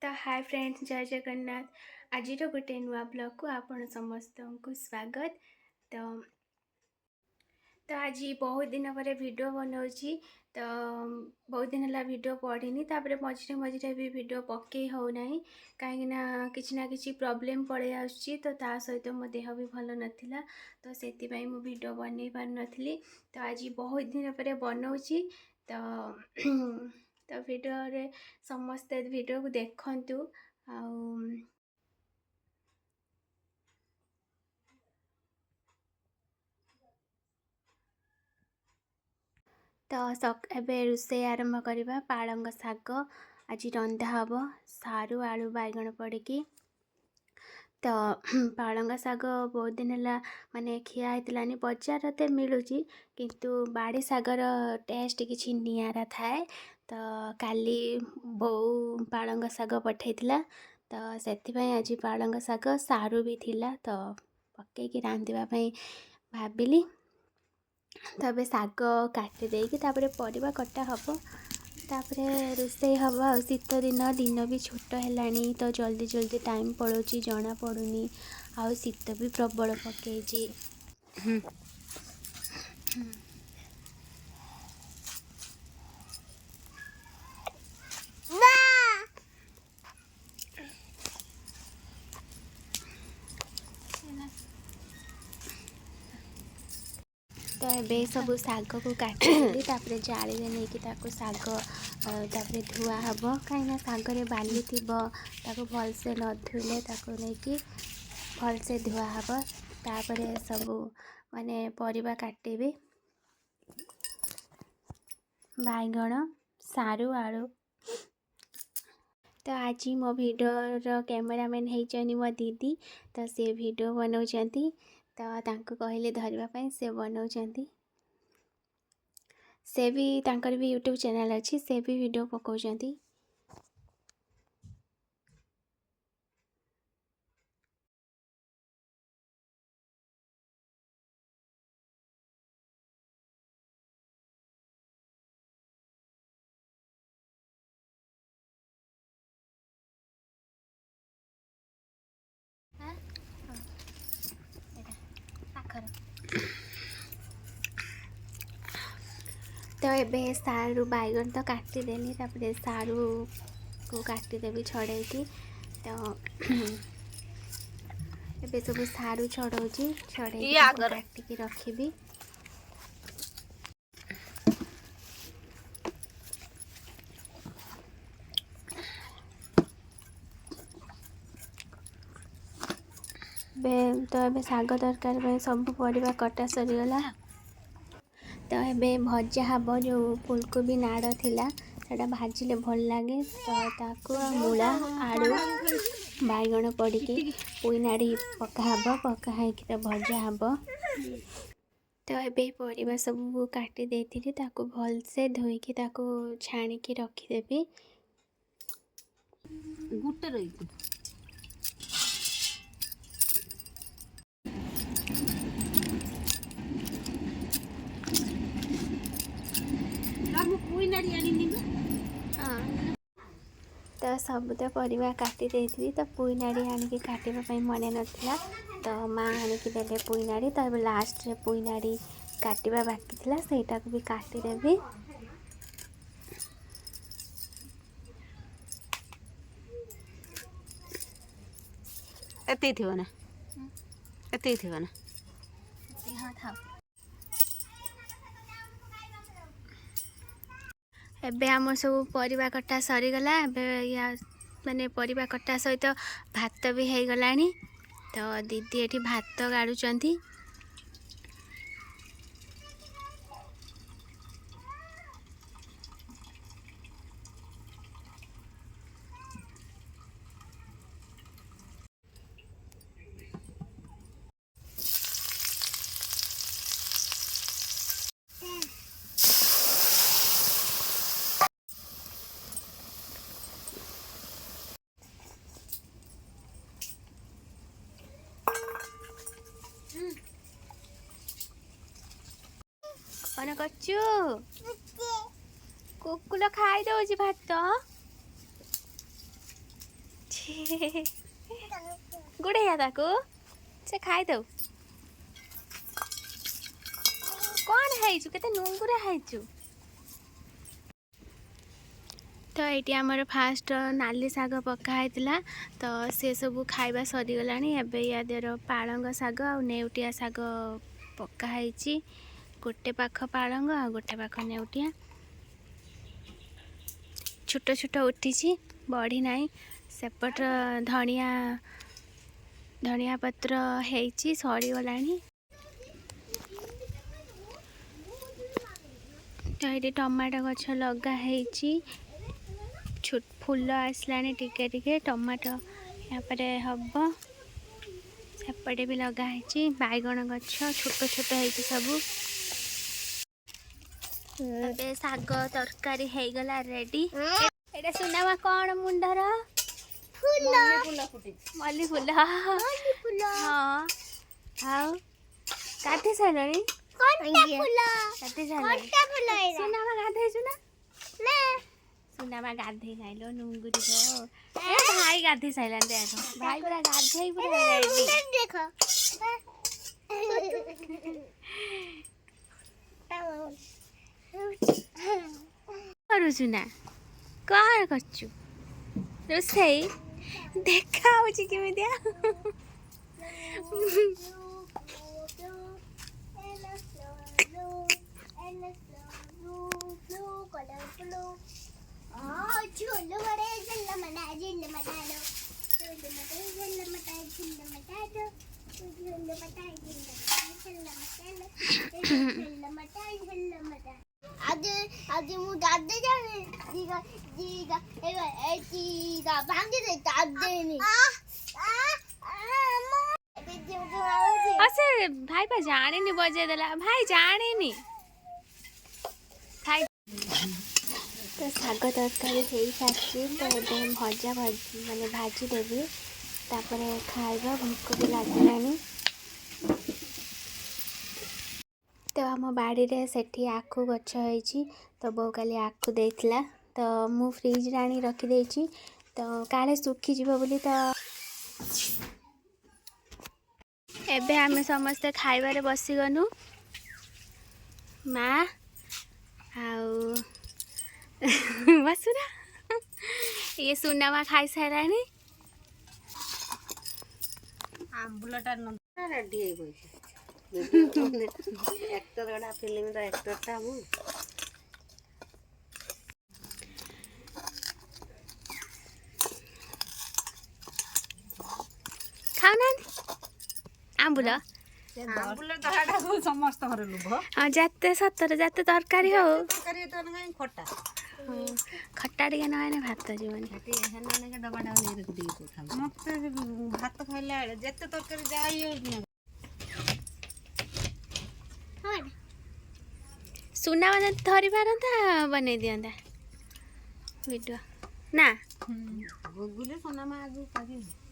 तो hi friends, जय जगन्नाथ। आज गोटे नुआ ब्लॉग को आपण समस्त को स्वागत। तो आज बहुत दिन पर वीडियो बनाऊँगी। तो बहुत दिन है वीडियो पढ़ीनी, तापर मझे मझे भी वीडियो पकई होना कहीं कि प्रॉब्लम पड़े आसुची। तो ता सहित मो देह भी भल नाला, तो से वीडियो बन पार नी। तो आज बहुत दिन पर बनाऊँगी। तो तो वीडियो रे समस्ते वीडियो को देखंतु। तो एबे रोषे आरंभ करवा। पालंग शाग आज रंधा हम, सारू आलू बैगण पड़ी। तो पालंग शाग बहुत दिन है माने खिया होती बजार तो मिलूँ, किंतु बाड़ी शागर टेस्ट किसी निरा थाए। तो काली बो पालंग शाग पठेला, तो से आज पालंग शाग सारू भी थिला, तो पकईकि रांधिबाई भाविली। तो अब शाग काटी देकी परिवा कटा हम, तापरे रोषे हम। शीत दिन दिन भी छोट है, तो जल्दी जल्दी टाइम पड़ोची जना पड़ूनी। आ शीत भी प्रबल पकई। तो ये सब शाग को काटी तापर जाली में नहीं कि शाग तापर धुआ हम, कहीं शागर बाली थी भलसे न धुले नहीं भलसे धुआ हम। तापर सब माने परिवा काटिबी, बैगण सारू आलू। तो आज मो वीडियो कैमरामैन होती मो दीदी, तो से वीडियो बनाऊँच। तो कहले धरवाई से बनाऊँच। से भी तांकर भी यूट्यूब चैनल अच्छी, से भी वीडियो पकाउछंती। तो ये सारू बैगन तो काटिदेली, तापर सारू को काटिदेवी छड़ेकी। तो ये सब सारू छड़ाऊँगी, छड़े काटिकी रखी। तो ये शाग तरकारी सब परिवा कटा सरीगला। तो ये भजा हम, जो फुलकोबी नाड़ थिला सेटा भाजिले भल लगे। तो ताकू मूला आलू बैगण पड़ी पुई नाड़ी पका तो भजा हम। तो ये परिवा सब काटी देती, भलसे धोईकी छाणिकी रखीदेवी। गुटे रही तो सब तो परिवा काटी देती, तो पुई नाड़ी आनिकी काटिबा मन नाला। तो माँ आनिकी देले पुई नाड़ी। तो लास्ट रे पुई नाड़ी काटिबा बाकी थिला, सेटा को भी काटिदेवी। एते थिव ना, एते थिव ना। हाँ था। एबे आम सब परिवा कटा सरीगला। या माने परिवा कटा सहित भात भी हो गला। तो दीदी ये भात गाड़ुचंती। कौन करचु? कुकुल खाई दौची भात। ଗୁଡ଼େଇବା ତାକୁ ସେ ଖାଇଦଉ। କ'ଣ ହେଇଛୁ କେତେ ନୁଙ୍ଗୁରା ହେଇଛୁ। ତ ଏଇଠି ଆମର ଫାଷ୍ଟ ନାଲି ଶାଗ ପକା ହେଇଥିଲା ତ ସେ ସବୁ ଖାଇବା ସରିଗଲାଣି। ଏବେ ୟା ଦେହର ପାଳଙ୍ଗ ଶାଗ ଆଉ ନେଉଟିଆ ଶାଗ ପକା ହେଇଛି। ଗୋଟେ ପାଖ ପାଳଙ୍ଗ ଆଉ ଗୋଟେ ପାଖ ନେଉଟିଆ ଛୋଟ ଛୋଟ ଉଠିଛି, ବଢ଼ି ନାହିଁ। ସେପଟ ଧଣିଆ ପତ୍ର ହେଇଛି, ସରିଗଲାଣି। ତ ଏଇଠି ଟମାଟୋ ଗଛ ଲଗା ହେଇଛି, ଫୁଲ ଆସିଲାଣି ଟିକେ ଟିକେ। ଟମାଟୋ ଏହାପରେ ହବ। ସେପଟେ ବି ଲଗା ହେଇଛି ବାଇଗଣ ଗଛ, ଛୋଟ ଛୋଟ ହେଇଛି ସବୁ। ଏବେ ଶାଗ ତରକାରୀ ହେଇଗଲା ରେଡି। ଏଇଟା ସୁନାମା କ'ଣ ମୁଣ୍ଡର ମଲ୍ଲି ଫୁଲ। ହଁ ଆଉ ଗାଧେଇ ସାରିଲଣି? ସୁନାମା ଗାଧେଇଛୁ ନା? ସୁନାମା ଗାଧେଇ ନାଇଲୋ ନୁଙ୍ଗୁରିବ। ଭାଇ ଗାଧେଇ ସାରିଲାଣି ଦେଖ। ଭାଇ ପୁରା ଗାଧେଇ ପୁରା ରେଡି। କରୁଛୁ ନା? କ'ଣ କରୁଛୁ? ରୋଷେଇ ଦେଖା ହଉଛି କେମିତିଆ। आज ମୁଁ ଗାଧେ ଯାଉନି ଦିଗା ଦିଗା ଏଇଟା ଭାଙ୍ଗି ଦେ ଗାଧେନି ସେ ଭାଇ ପା ଜାଣିନି ବଜେଇ ଦେଲା। ଭାଇ ଜାଣିନି। ତ ଶାଗ ତରକାରୀ ହେଇସାରିଛି। ତ ଏବେ ଭଜା ମାନେ ଭାଜି ଦେବି, ତାପରେ ଖାଇବା। ଭୋକ ବି ଲାଗିଲାଣି। ତ ଆମ ବାଡ଼ିରେ ସେଠି ଆଖୁ ଗଛ ହେଇଛି। ତ ବୋଉ କାଲି ଆଖୁ ଦେଇଥିଲା, ତ ମୁଁ ଫ୍ରିଜରେ ଆଣି ରଖିଦେଇଛି। ତ କାଳେ ଶୁଖିଯିବ ବୋଲି। ତ ଏବେ ଆମେ ସମସ୍ତେ ଖାଇବାରେ ବସିଗନୁ। ମା ଆଉ ବସୁନା ଇଏ ସୁନାମା ଖାଇସାରିଲାଣି। ଆମ୍ବୁଲଟା ରେଡ଼ି ହେଇଯାଇଛି। ଆକ୍ଟର ଗୁଡ଼ା ଫିଲ୍ମର ଆକ୍ଟରଟା ମୁଁ। ଖାଉନାହାନ୍ତି ଆମ୍ବୁଲ। ଆମ୍ବୁଲ ଦଳାଟା ସମସ୍ତଙ୍କର ଲୁଭ। ହଁ ଯେତେ ସତରେ ଯେତେ ତରକାରୀ ହଉ, ତରକାରୀ ଖଟା ଖଟା ଟିକେ ନହେଲେ ଭାତ ଯିବନି। ଡବାଟା ନେଇ ରଖିଦେଇକି ମତେ ଭାତ ଖାଇଲା ବେଳେ ଯେତେ ତରକାରୀ ଯାହା ହେଇଯାଉଛି। ସୁନାମା ଯଦି ଧରି ପାରନ୍ତା ବନେଇ ଦିଅନ୍ତା ଭିଡ଼ିଓ ନା। ଗୁଗୁଲି ସୁନାମା ଆଗକୁ କରିବି।